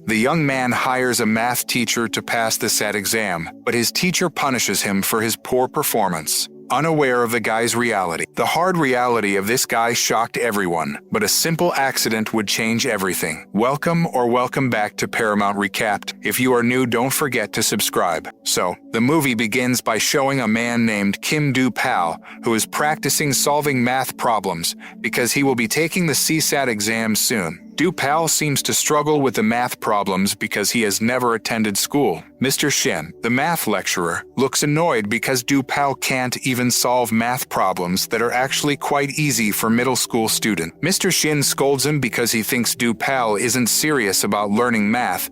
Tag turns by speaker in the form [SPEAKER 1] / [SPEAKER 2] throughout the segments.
[SPEAKER 1] The young man hires a math teacher to pass the SAT exam, but his teacher punishes him for his poor performance. Unaware of the guy's reality. The hard reality of this guy shocked everyone, but a simple accident would change everything. Welcome back to Paramount Recapped. If you are new, don't forget to subscribe. So, the movie begins by showing a man named Kim Do-pal who is practicing solving math problems because he will be taking the CSAT exam soon. Do-pal seems to struggle with the math problems because he has never attended school. Mr. Shin, the math lecturer, looks annoyed because Do-pal can't even solve math problems that are actually quite easy for middle school students. Mr. Shin scolds him because he thinks Do-pal isn't serious about learning math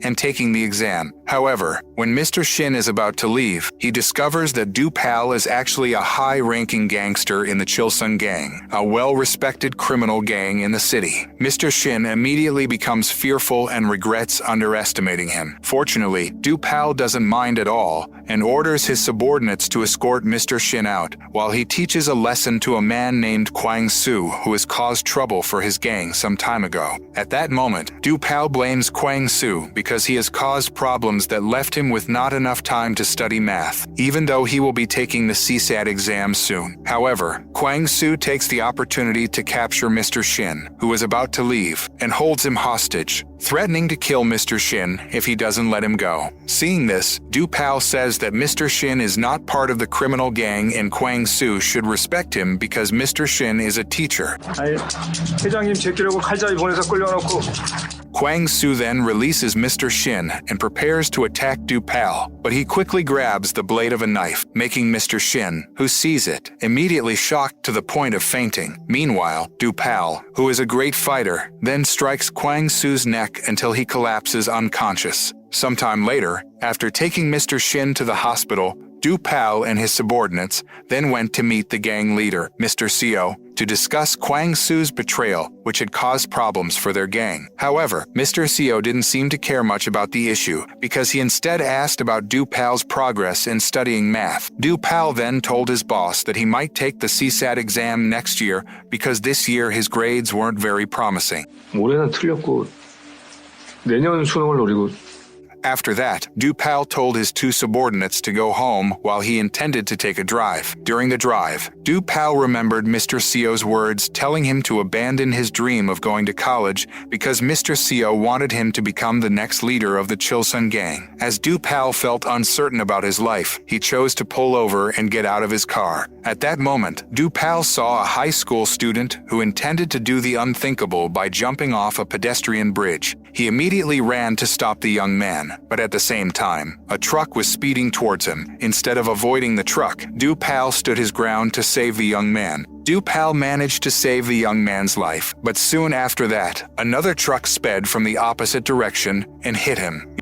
[SPEAKER 1] and taking the exam. However, when Mr. Shin is about to leave, he discovers that Do-pal is actually a high-ranking gangster in the Chilsun gang, a well-respected criminal gang in the city. Mr. Shin immediately becomes fearful and regrets underestimating him. Fortunately, Do-pal doesn't mind at all and orders his subordinates to escort Mr. Shin out while he teaches a lesson to a man named Kwang-soo who has caused trouble for his gang some time ago. At that moment, Do-pal blames Kwang-soo because he has caused problems that left him with not enough time to study math, even though he will be taking the CSAT exam soon. However, Kwang-soo takes the opportunity to capture Mr. Shin, who is about to leave, and holds him hostage, threatening to kill Mr. Shin if he doesn't let him go. Seeing this, Do-pal says that Mr. Shin is not part of the criminal gang and Kwang-soo should respect him because Mr. Shin is a teacher.
[SPEAKER 2] 회장님 제끼려고 칼잡이 보내서 끌려놓고
[SPEAKER 1] Kwang-soo then releases Mr. Shin and prepares to attack Do-pal, but he quickly grabs the blade of a knife, making Mr. Shin, who sees it, immediately shocked to the point of fainting. Meanwhile, Do-pal, who is a great fighter, then strikes Kwang-soo's neck until he collapses unconscious. Sometime later, after taking Mr. Shin to the hospital, Do-pal and his subordinates then went to meet the gang leader, Mr. Seo, to discuss Kwang-soo's betrayal, which had caused problems for their gang. However, Mr. Seo didn't seem to care much about the issue because he instead asked about Do-pal's progress in studying math. Do-pal then told his boss that he might take the CSAT exam next year because this year his grades weren't very promising.
[SPEAKER 2] 올해는 틀렸고 내년 수능을 노리고
[SPEAKER 1] After that, Do-pal told his two subordinates to go home while he intended to take a drive. During the drive, Do-pal remembered Mr. Seo's words telling him to abandon his dream of going to college because Mr. Seo wanted him to become the next leader of the Chilsun gang. As Do-pal felt uncertain about his life, he chose to pull over and get out of his car. At that moment, Do-pal saw a high school student who intended to do the unthinkable by jumping off a pedestrian bridge. He immediately ran to stop the young man, but at the same time, a truck was speeding towards him. Instead of avoiding the truck, Do-pal stood his ground to save the young man. Do-pal managed to save the young man's life, but soon after that, another truck sped from the opposite direction and hit him.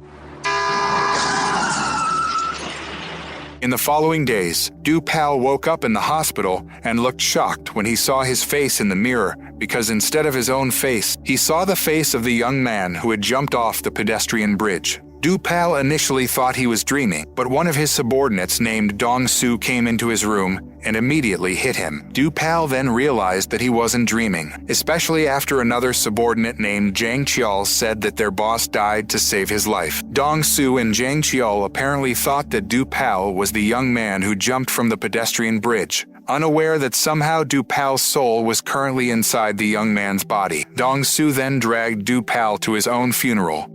[SPEAKER 1] In the following days, Do-pal woke up in the hospital and looked shocked when he saw his face in the mirror because instead of his own face, he saw the face of the young man who had jumped off the pedestrian bridge. Do-pal initially thought he was dreaming, but one of his subordinates named Dong-soo came into his room and immediately hit him. Do-pal then realized that he wasn't dreaming, especially after another subordinate named Jang Cheol said that their boss died to save his life. Dong-soo and Jang Cheol apparently thought that Do-pal was the young man who jumped from the pedestrian bridge, unaware that somehow Do-pal's soul was currently inside the young man's body. Dong-soo then dragged Do-pal to his own funeral,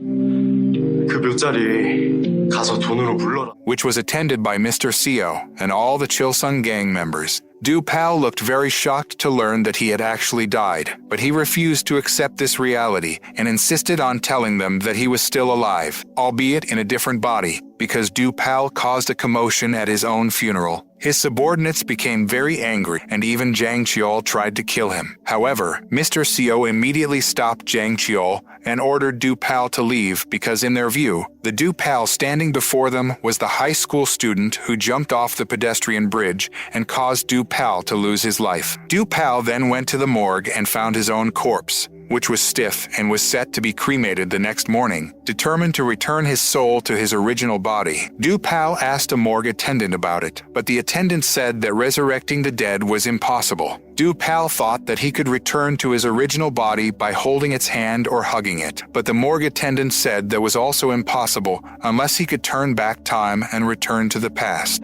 [SPEAKER 2] 그 묘자리 가서 돈으로 불러라.
[SPEAKER 1] which was attended by Mr. Seo and all the Chilsun gang members. Do-pal looked very shocked to learn that he had actually died, but he refused to accept this reality and insisted on telling them that he was still alive, albeit in a different body, because Do-pal caused a commotion at his own funeral. His subordinates became very angry, and even Jang Cheol tried to kill him. However, Mr. Seo immediately stopped Jang Cheol and ordered Do-pal to leave because in their view, the Do-pal standing before them was the high school student who jumped off the pedestrian bridge and caused Do-pal to lose his life. Do-pal then went to the morgue and found his own corpse, which was stiff and was set to be cremated the next morning, determined to return his soul to his original body. Du-Pal asked a morgue attendant about it, but the attendant said that resurrecting the dead was impossible. Du-Pal thought that he could return to his original body by holding its hand or hugging it, but the morgue attendant said that was also impossible unless he could turn back time and return to the past.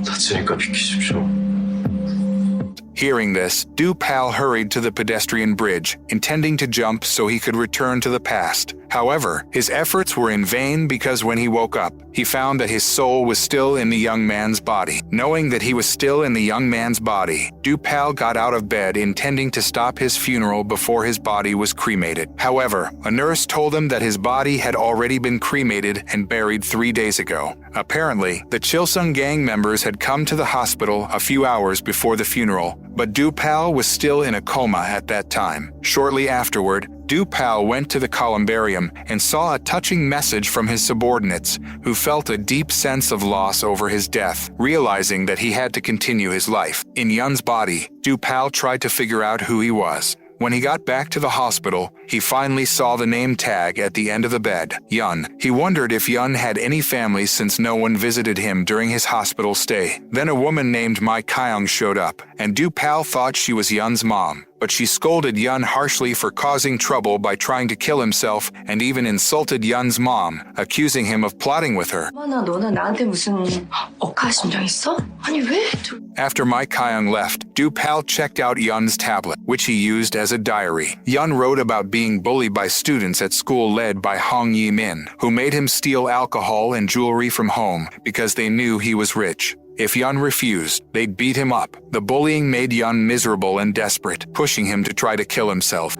[SPEAKER 2] 다치니까 비키십시오.
[SPEAKER 1] Hearing this, Du-Pal hurried to the pedestrian bridge, intending to jump so he could return to the past. However, his efforts were in vain because when he woke up, he found that his soul was still in the young man's body. Knowing that he was still in the young man's body, Du-Pal got out of bed intending to stop his funeral before his body was cremated. However, a nurse told him that his body had already been cremated and buried 3 days ago. Apparently, the Chilsung gang members had come to the hospital a few hours before the funeral, but Du-Pal was still in a coma at that time. Shortly afterward, Du-Pal went to the columbarium and saw a touching message from his subordinates, who felt a deep sense of loss over his death, realizing that he had to continue his life. In Yun's body, Du-Pal tried to figure out who he was. When he got back to the hospital, he finally saw the name tag at the end of the bed, Yun. He wondered if Yun had any family since no one visited him during his hospital stay. Then a woman named Mai Kyung showed up, and Du-Pal thought she was Yun's mom. But she scolded Yun harshly for causing trouble by trying to kill himself and even insulted Yun's mom, accusing him of plotting with her.
[SPEAKER 3] 엄마나 너는 나한테 무슨 억하 심정 있어? 아니 왜?
[SPEAKER 1] After Mai Kyung left, Du-Pal checked out Yun's tablet, which he used as a diary. Yun wrote about being bullied by students at school led by Hong Yi-min, who made him steal alcohol and jewelry from home because they knew he was rich. If Yun refused, they'd beat him up. The bullying made Yun miserable and desperate, pushing him to try to kill himself.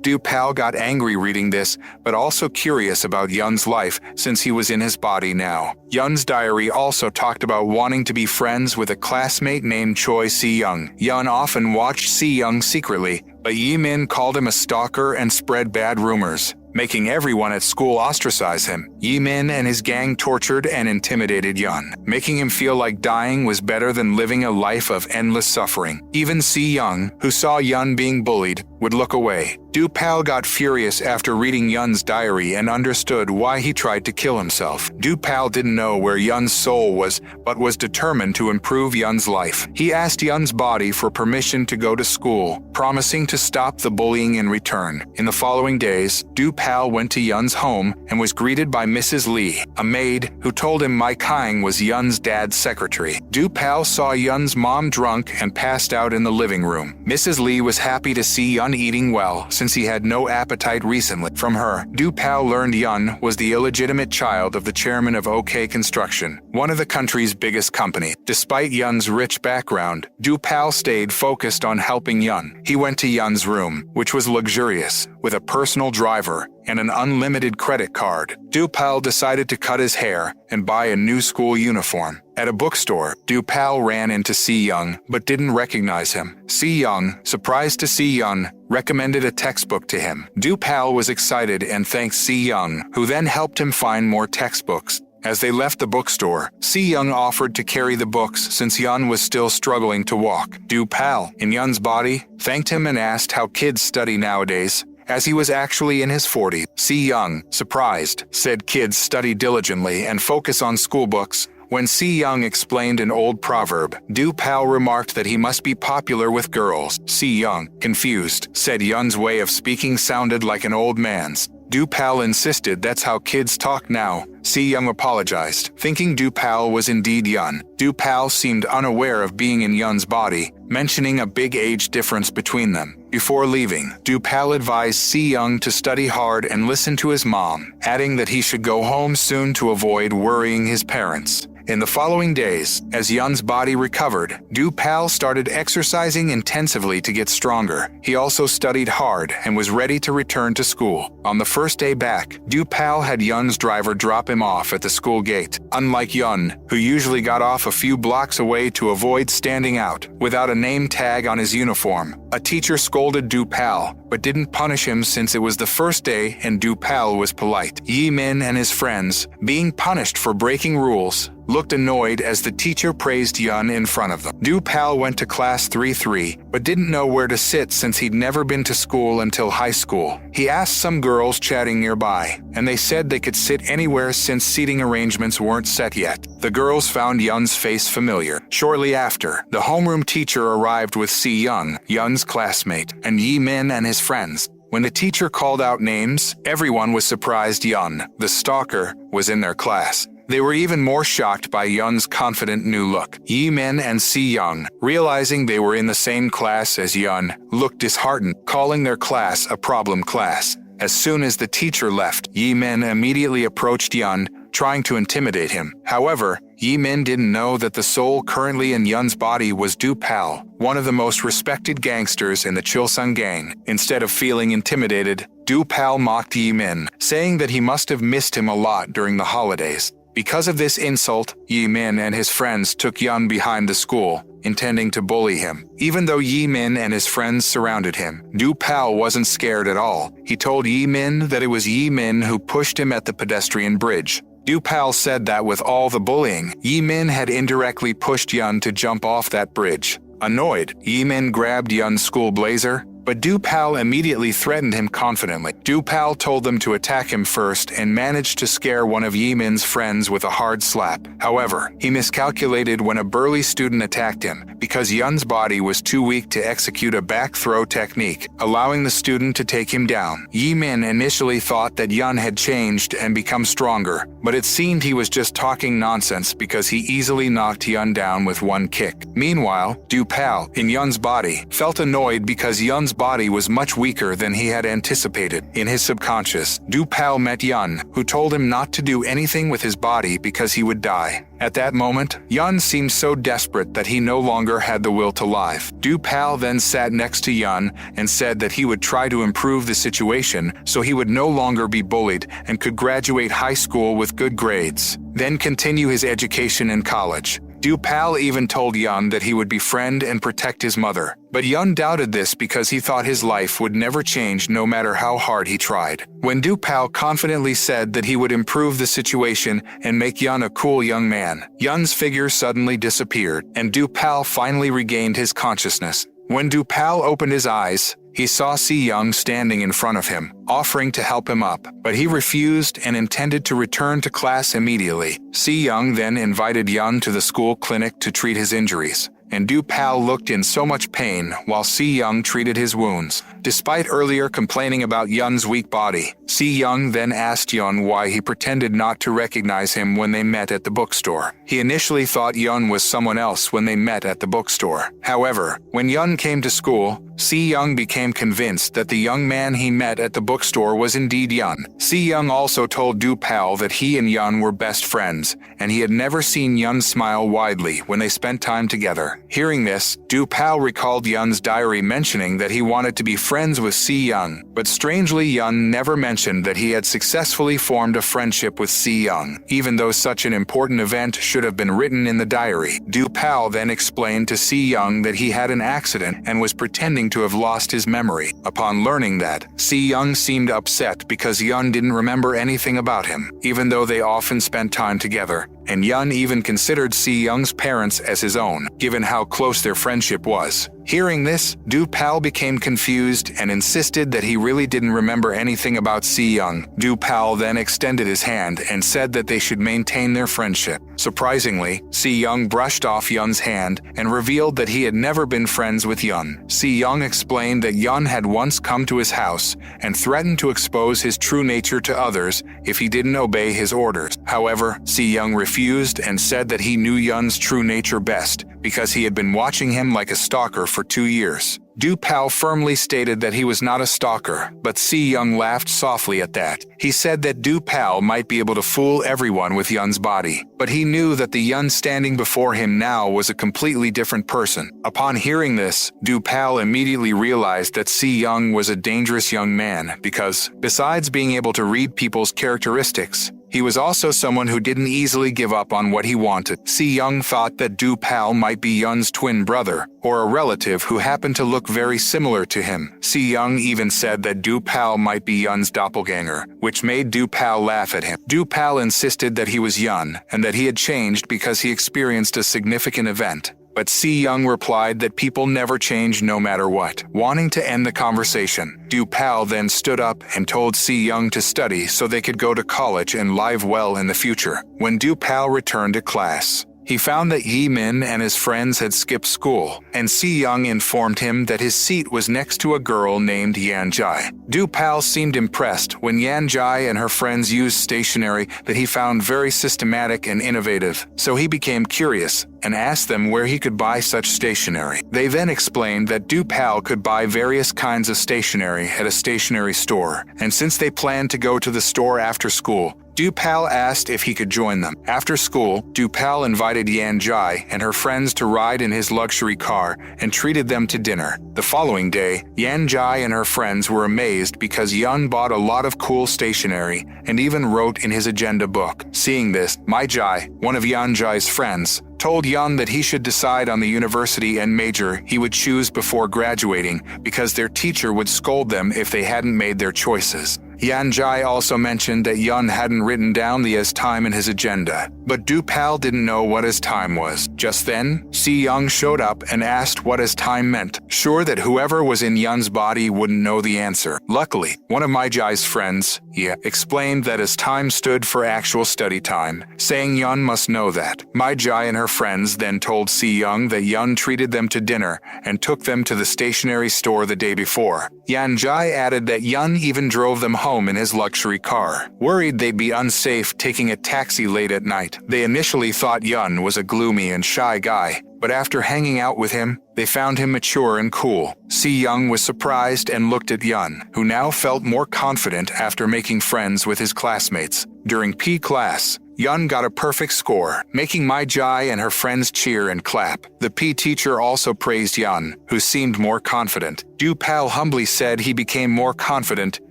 [SPEAKER 1] Du-Pal got angry reading this, but also curious about Yun's life since he was in his body now. Yun's diary also talked about wanting to be friends with a classmate named Choi Si-young. Yun often watched Si-young secretly, but Yi-min called him a stalker and spread bad rumors, making everyone at school ostracize him. Yi-min and his gang tortured and intimidated Yun, making him feel like dying was better than living a life of endless suffering. Even Si-young, who saw Yun being bullied, would look away. Du-Pal got furious after reading Yun's diary and understood why he tried to kill himself. Du-Pal didn't know where Yun's soul was, but was determined to improve Yun's life. He asked Yun's body for permission to go to school, promising to stop the bullying in return. In the following days, Du-Pal went to Yun's home and was greeted by Mrs. Lee, a maid who told him Mai Kyung was Yun's dad's secretary. Du-Pal saw Yun's mom drunk and passed out in the living room. Mrs. Lee was happy to see Yun eating well, since he had no appetite recently. From her, Du-Pal learned Yun was the illegitimate child of the chairman of OK Construction, one of the country's biggest company. Despite Yun's rich background, Du-Pal stayed focused on helping Yun. He went to Yun's room, which was luxurious, with a personal driver and an unlimited credit card. Du-Pal decided to cut his hair and buy a new school uniform. At a bookstore, Du-Pal ran into Si-young but didn't recognize him. Si-young, surprised to see Yun, recommended a textbook to him. Du-Pal was excited and thanked Si-young, who then helped him find more textbooks. As they left the bookstore, Si-young offered to carry the books since Yun was still struggling to walk. Du-Pal, in Yun's body, thanked him and asked how kids study nowadays, as he was actually in his 40s. Si-young, surprised, said kids study diligently and focus on school books. When Si-young explained an old proverb, Du-Pal remarked that he must be popular with girls. Si-young, confused, said Yun's way of speaking sounded like an old man's. Du-Pal insisted that's how kids talk now. Si-young apologized, thinking Du-Pal was indeed Yun. Du-Pal seemed unaware of being in Yun's body, mentioning a big age difference between them. Before leaving, Du-Pal advised Si-young to study hard and listen to his mom, adding that he should go home soon to avoid worrying his parents. In the following days, as Yun's body recovered, Du-Pal started exercising intensively to get stronger. He also studied hard and was ready to return to school. On the first day back, Du-Pal had Yun's driver drop him off at the school gate. unlike Yun, who usually got off a few blocks away to avoid standing out without a name tag on his uniform. A teacher scolded Du-Pal, but didn't punish him since it was the first day and Du-Pal was polite. Yi-min and his friends, being punished for breaking rules, looked annoyed as the teacher praised Yun in front of them. Du-Pal went to class 3-3, but didn't know where to sit since he'd never been to school until high school. He asked some girls chatting nearby, and they said they could sit anywhere since seating arrangements weren't set yet. The girls found Yun's face familiar. Shortly after, the homeroom teacher arrived with Si-young, Yun's classmate, and Yi-min and his friends. When the teacher called out names, everyone was surprised Yun, the stalker, was in their class. They were even more shocked by Yun's confident new look. Yi-min and Si-young, realizing they were in the same class as Yun, looked disheartened, calling their class a problem class. As soon as the teacher left, Yi-min immediately approached Yun, trying to intimidate him. However, Yi-min didn't know that the soul currently in Yun's body was Du-Pal, one of the most respected gangsters in the Chilsung gang. Instead of feeling intimidated, Du-Pal mocked Yi-min, saying that he must have missed him a lot during the holidays. Because of this insult, Yi-min and his friends took Yun behind the school, intending to bully him. Even though Yi-min and his friends surrounded him, Du-Pal wasn't scared at all. He told Yi-min that it was Yi-min who pushed him at the pedestrian bridge. Du-Pal said that with all the bullying, Yi-min had indirectly pushed Yun to jump off that bridge. Annoyed, Yi-min grabbed Yun's school blazer, but Du-Pal immediately threatened him confidently. Du-Pal told them to attack him first and managed to scare one of Yi-min's friends with a hard slap. However, he miscalculated when a burly student attacked him because Yun's body was too weak to execute a back throw technique, allowing the student to take him down. Yi-min initially thought that Yun had changed and become stronger, but it seemed he was just talking nonsense because he easily knocked Yun down with one kick. Meanwhile, Du-Pal, in Yun's body, felt annoyed because Yun's body was much weaker than he had anticipated. In his subconscious, Du-Pal met Yun, who told him not to do anything with his body because he would die. At that moment, Yun seemed so desperate that he no longer had the will to live. Du-Pal then sat next to Yun and said that he would try to improve the situation so he would no longer be bullied and could graduate high school with good grades, then continue his education in college. Du-Pal even told Yun that he would befriend and protect his mother. But Yun doubted this because he thought his life would never change no matter how hard he tried. When Du-Pal confidently said that he would improve the situation and make Yun a cool young man, Yun's figure suddenly disappeared, and Du-Pal finally regained his consciousness. When Du-Pal opened his eyes, he saw Si-young standing in front of him, offering to help him up, but he refused and intended to return to class immediately. Si-young then invited Yun to the school clinic to treat his injuries, and Du-Pal looked in so much pain while Si-young treated his wounds. Despite earlier complaining about Yun's weak body, Si-young then asked Yun why he pretended not to recognize him when they met at the bookstore. He initially thought Yun was someone else when they met at the bookstore. However, when Yun came to school, Si-young became convinced that the young man he met at the bookstore was indeed Yun. Si-young also told Du-Pal that he and Yun were best friends, and he had never seen Yun smile widely when they spent time together. Hearing this, Du-Pal recalled Yun's diary mentioning that he wanted to be friends with Si-young, but strangely Yun never mentioned that he had successfully formed a friendship with Si-young, even though such an important event should have been written in the diary. Du-Pal then explained to Si-young that he had an accident and was pretending to have lost his memory. Upon learning that, Si-young seemed upset because Yun didn't remember anything about him, even though they often spent time together, and Yun even considered Si-young's parents as his own, given how close their friendship was. Hearing this, Du-Pal became confused and insisted that he really didn't remember anything about Si-young. Du-Pal then extended his hand and said that they should maintain their friendship. Surprisingly, Si-young brushed off Yun's hand and revealed that he had never been friends with Yun. Si-young explained that Yun had once come to his house and threatened to expose his true nature to others if he didn't obey his orders. However, Si-young refused and said that he knew Yun's true nature best because he had been watching him like a stalker for 2 years. Du-Pal firmly stated that he was not a stalker, but Si-young laughed softly at that. He said that Du-Pal might be able to fool everyone with Yun's body, but he knew that the Yun standing before him now was a completely different person. Upon hearing this, Du-Pal immediately realized that Si-young was a dangerous young man because, besides being able to read people's characteristics, He was also someone who didn't easily give up on what he wanted. Si-young thought that Do-pal might be Yun's twin brother, or a relative who happened to look very similar to him. Si-young even said that Do-pal might be Yun's doppelganger, which made Do-pal laugh at him. Do-pal insisted that he was Yun, and that he had changed because he experienced a significant event. But Si-young replied that people never change no matter what. Wanting to end the conversation, Do-pal then stood up and told Si-young to study so they could go to college and live well in the future. When Do-pal returned to class, he found that Yi-min and his friends had skipped school, and Si-young informed him that his seat was next to a girl named Yan-jai. Do-pal seemed impressed when Yan-jai and her friends used stationery that he found very systematic and innovative, so he became curious and asked them where he could buy such stationery. They then explained that Do-pal could buy various kinds of stationery at a stationery store, and since they planned to go to the store after school, Do-pal asked if he could join them. After school, Do-pal invited Yan-jai and her friends to ride in his luxury car and treated them to dinner. The following day, Yan-jai and her friends were amazed because Yun bought a lot of cool stationery and even wrote in his agenda book. Seeing this, Mai-jai, one of Yan-jai's friends, told Yun that he should decide on the university and major he would choose before graduating because their teacher would scold them if they hadn't made their choices. Yan-jai also mentioned that Yun hadn't written down the as time in his agenda, but Do-pal didn't know what as time was. Just then, Si-young showed up and asked what as time meant, sure that whoever was in Yun's body wouldn't know the answer. Luckily, one of Mai-jai's friends, Ye, explained that as time stood for actual study time, saying Yun must know that. Mai-jai and her friends then told Si-young that Yun treated them to dinner and took them to the stationery store the day before. Yan-jai added that Yun even drove them home in his luxury car. Worried they'd be unsafe taking a taxi late at night, they initially thought Yun was a gloomy and shy guy, but after hanging out with him, they found him mature and cool. Si-young was surprised and looked at Yun, who now felt more confident after making friends with his classmates. During P class, Yun got a perfect score, making Mai-jai and her friends cheer and clap. The P teacher also praised Yun, who seemed more confident. Do-pal humbly said he became more confident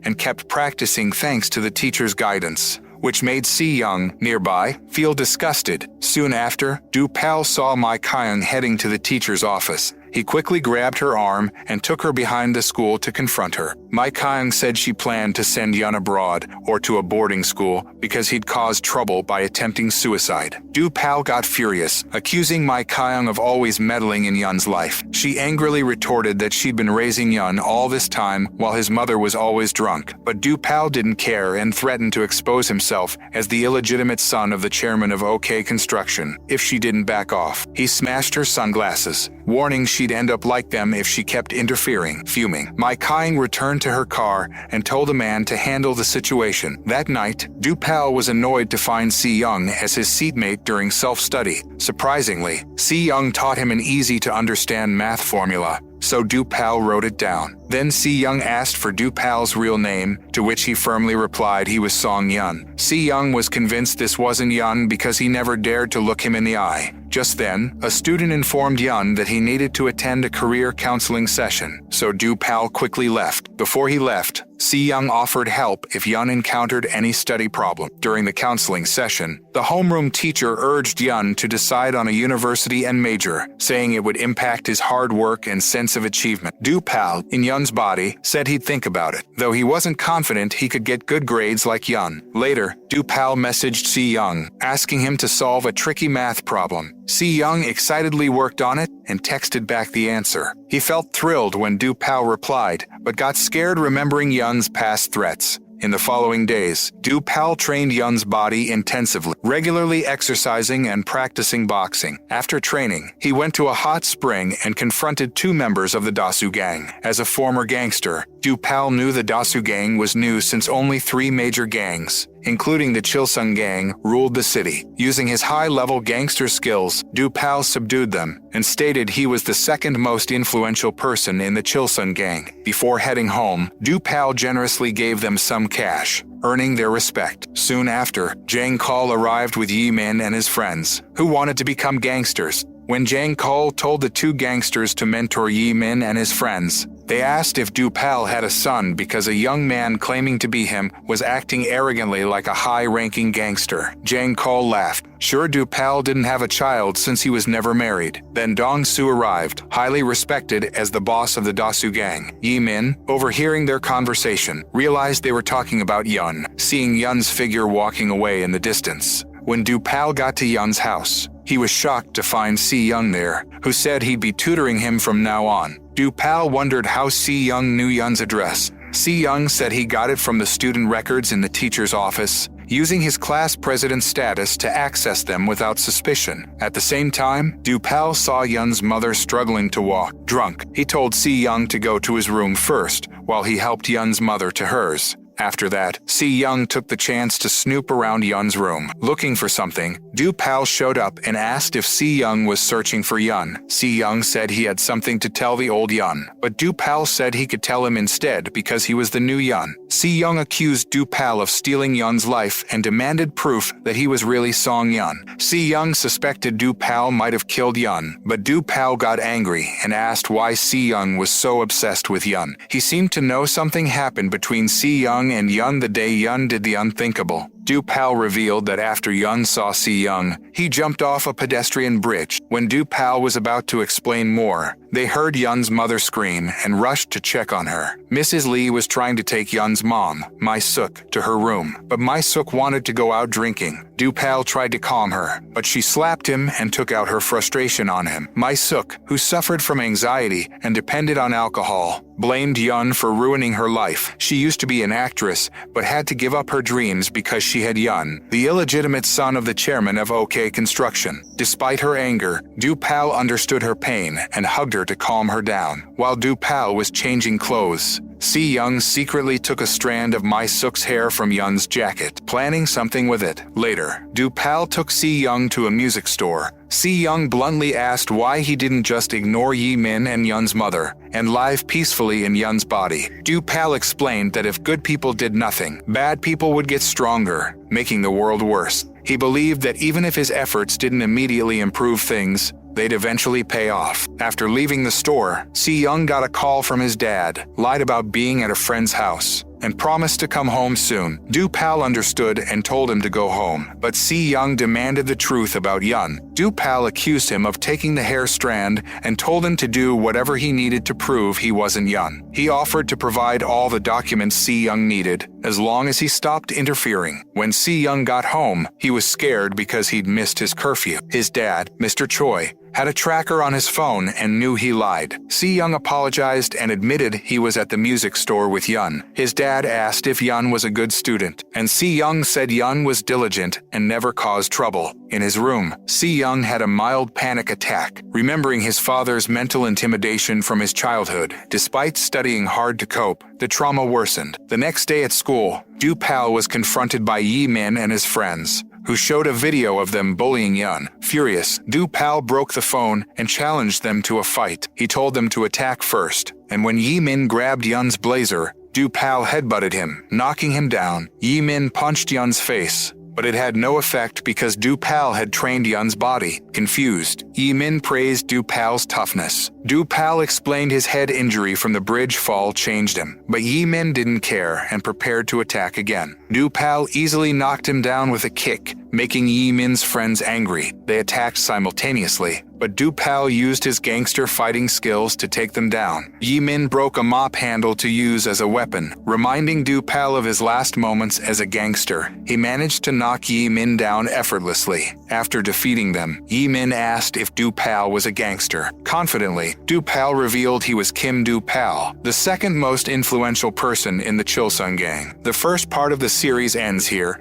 [SPEAKER 1] and kept practicing thanks to the teacher's guidance, which made Si-young, nearby, feel disgusted. Soon after, Do-pal saw Mai-kyung heading to the teacher's office. He quickly grabbed her arm and took her behind the school to confront her. Mai-kyung said she planned to send Yun abroad or to a boarding school because he'd caused trouble by attempting suicide. Do-pal got furious, accusing Mai-kyung of always meddling in Yun's life. She angrily retorted that she'd been raising Yun all this time while his mother was always drunk. But Do-pal didn't care and threatened to expose himself as the illegitimate son of the chairman of OK Construction if she didn't back off. He smashed her sunglasses, warning she'd end up like them if she kept interfering. Fuming, Mai-kyung returned to her car and told a man to handle the situation. That night, Do-pal was annoyed to find Si-young as his seatmate during self-study. Surprisingly, Si-young taught him an easy-to-understand math formula, so Do-pal wrote it down. Then Si-young asked for Do-pal's real name, to which he firmly replied he was Song Yun. Si-young was convinced this wasn't Yun because he never dared to look him in the eye. Just then, a student informed Yun that he needed to attend a career counseling session, so Do-pal quickly left. Before he left, Si-young offered help if Yun encountered any study problem. During the counseling session, the homeroom teacher urged Yun to decide on a university and major, saying it would impact his hard work and sense of achievement. Do-pal, in Yun's body, said he'd think about it, though he wasn't confident he could get good grades like Yun. Later, Do-pal messaged Si-young, asking him to solve a tricky math problem. Si-young excitedly worked on it and texted back the answer. He felt thrilled when Do-pal replied, but got scared remembering Yun's past threats. In the following days, Do-pal trained Yun's body intensively, regularly exercising and practicing boxing. After training, he went to a hot spring and confronted two members of the Dasu gang. As a former gangster, Do-pal knew the Dasu gang was new since only 3 major gangs, including the Chilsung gang, ruled the city. Using his high-level gangster skills, Do-pal subdued them and stated he was the second most influential person in the Chilsung gang. Before heading home, Do-pal generously gave them some cash, earning their respect. Soon after, Jang Call arrived with Yi-min and his friends, who wanted to become gangsters. When Jang Call told the 2 gangsters to mentor Yi-min and his friends, They asked if Du-Pal had a son because a young man claiming to be him was acting arrogantly like a high-ranking gangster. Jang Cole laughed. Sure, Du-Pal didn't have a child since he was never married. Then Dong-Soo arrived, highly respected as the boss of the Dasu gang. Yi-min, overhearing their conversation, realized they were talking about Yun, seeing Yun's figure walking away in the distance. When Du-Pal got to Yun's house, he was shocked to find Si-young there, who said he'd be tutoring him from now on. Du-Pal wondered how Si-young knew Yun's address. Si-young said he got it from the student records in the teacher's office, using his class president status to access them without suspicion. At the same time, Du-Pal saw Yun's mother struggling to walk. Drunk, he told Si-young to go to his room first, while he helped Yun's mother to hers. After that, Si-young took the chance to snoop around Yun's room. Looking for something, Du-Pal showed up and asked if Si-young was searching for Yun. Si-young said he had something to tell the old Yun, but Du-Pal said he could tell him instead because he was the new Yun. Si-young accused Du-Pal of stealing Yun's life and demanded proof that he was really Song Yun. Si-young suspected Du-Pal might have killed Yun, but Du-Pal got angry and asked why Si-young was so obsessed with Yun. He seemed to know something happened between Si-young and Yun the day Yun did the unthinkable. Du-Pal revealed that after Yun saw Si-young, he jumped off a pedestrian bridge. When Du-Pal was about to explain more, they heard Yun's mother scream and rushed to check on her. Mrs. Lee was trying to take Yun's mom, My-suk, to her room, but My-suk wanted to go out drinking. Du-Pal tried to calm her, but she slapped him and took out her frustration on him. My-suk, who suffered from anxiety and depended on alcohol, blamed Yun for ruining her life. She used to be an actress, but had to give up her dreams because she had Yun, the illegitimate son of the chairman of OK Construction. Despite her anger, Du-Pal understood her pain and hugged her to calm her down. While Du-Pal was changing clothes, Si-young secretly took a strand of My-suk's hair from Yun's jacket, planning something with it. Later, Du-Pal took Si-young to a music store. Si-young bluntly asked why he didn't just ignore Yi-min and Yun's mother and live peacefully in Yun's body. Du-Pal explained that if good people did nothing, bad people would get stronger, making the world worse. He believed that even if his efforts didn't immediately improve things, they'd eventually pay off. After leaving the store, Si-young got a call from his dad, lied about being at a friend's house, and promised to come home soon. Du-Pal understood and told him to go home, but Si-young demanded the truth about Yun. Du-Pal accused him of taking the hair strand and told him to do whatever he needed to prove he wasn't Yun. He offered to provide all the documents Si-young needed, as long as he stopped interfering. When Si-young got home, he was scared because he'd missed his curfew. His dad, Mr. Choi, had a tracker on his phone and knew he lied. Si-young apologized and admitted he was at the music store with Yun. His dad asked if Yun was a good student, and Si-young said Yun was diligent and never caused trouble. In his room, Si-young had a mild panic attack, remembering his father's mental intimidation from his childhood. Despite studying hard to cope, the trauma worsened. The next day at school, Du-Pal was confronted by Yi-min and his friends, who showed a video of them bullying Yun. Furious, Du-Pal broke the phone and challenged them to a fight. He told them to attack first, and when Yi-min grabbed Yun's blazer, Du-Pal headbutted him, knocking him down. Yi-min punched Yun's face, but it had no effect because Du-Pal had trained Yun's body. Confused, Yi-min praised Du-Pal's toughness. Du-Pal explained his head injury from the bridge fall changed him, but Yi-min didn't care and prepared to attack again. Du-Pal easily knocked him down with a kick, making Yi-min's friends angry. They attacked simultaneously, but Du-Pal used his gangster fighting skills to take them down. Yi-min broke a mop handle to use as a weapon, reminding Du-Pal of his last moments as a gangster. He managed to knock Yi-min down effortlessly. After defeating them, Yi-min asked if Du-Pal was a gangster. Confidently, Du-Pal revealed he was Kim Du-Pal, the second most influential person in the Chilsung gang. The first part of the series ends here,